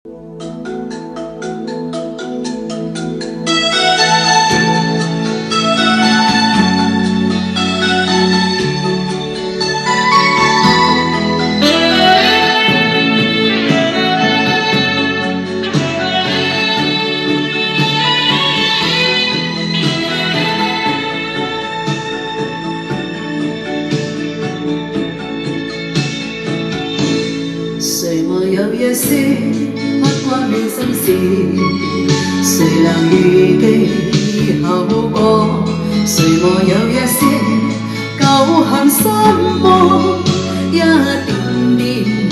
誰沒有一些不關你心事？誰能預記後果？誰沒有一些舊恨心魔？一點點無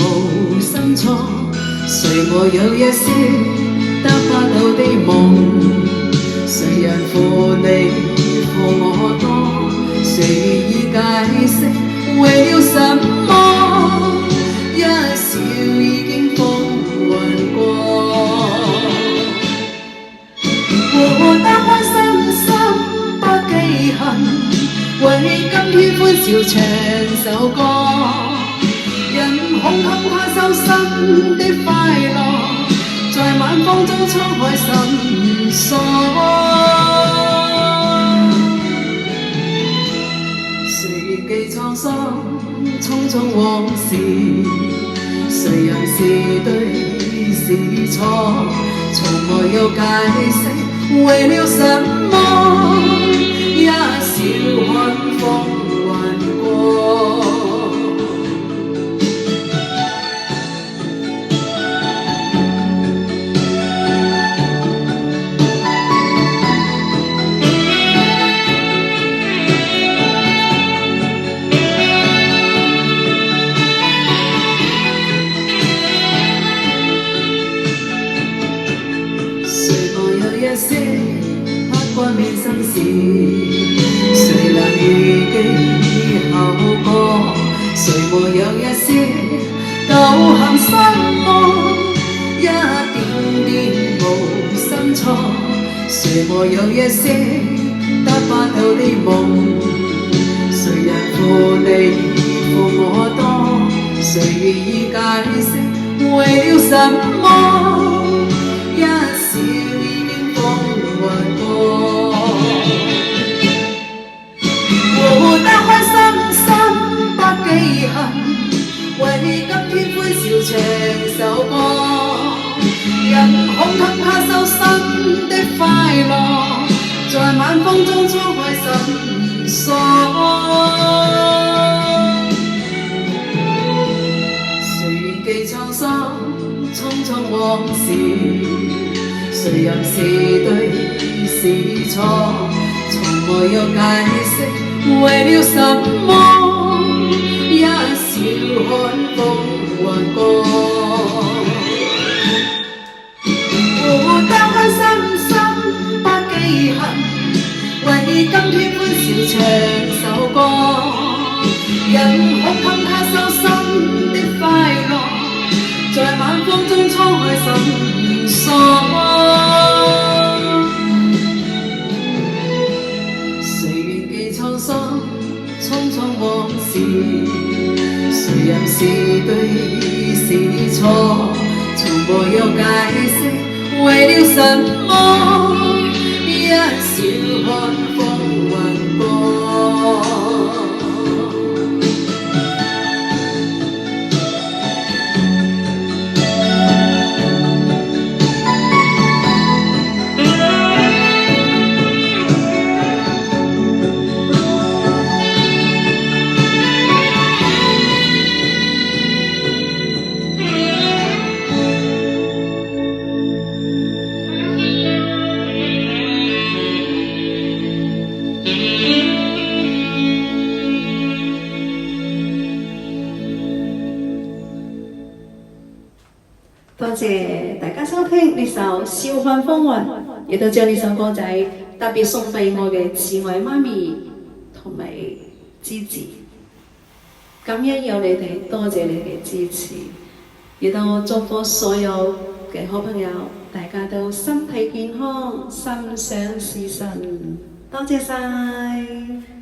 心錯。誰沒有一些得不到的夢？誰人負你負我多？誰願意解釋為了什麼？一笑已經風雲過，活得開心心不記恨，為今天歡笑唱首歌，人恐給他收心的快樂，在晚風中滄海深鎖。誰記滄桑匆匆往事，誰人是對是錯，從沒有解釋為了什麼，一笑看風雲過。一些不關你心事，誰能預記後果？誰沒有一些舊恨心魔？一點點無心錯。誰沒有一些得不到的夢？誰人負你負我多？誰願意解釋為了什麼？一笑活得開心心不記恨，為今天歡笑唱首歌，人恐給他收心的快樂，在晚風中滄海深鎖。誰願記滄桑匆匆往事，誰人是對是錯，從沒有解釋為了什麼，一笑看風雲過。活得開心心不記恨，為今天歡笑唱首歌，人恐給他收心的快樂，在晚風中滄海深鎖。匆匆往事，誰人是對是錯，從沒有解釋為了什麼，一笑看風雲過。多謝大家收聽呢首《笑看風雲》，亦都將呢首歌仔特別送俾我嘅慈愛媽咪同埋芝芝。感恩有你哋，多謝你嘅支持，亦都祝福所有嘅好朋友，大家都身體健康，心想事成。多謝晒。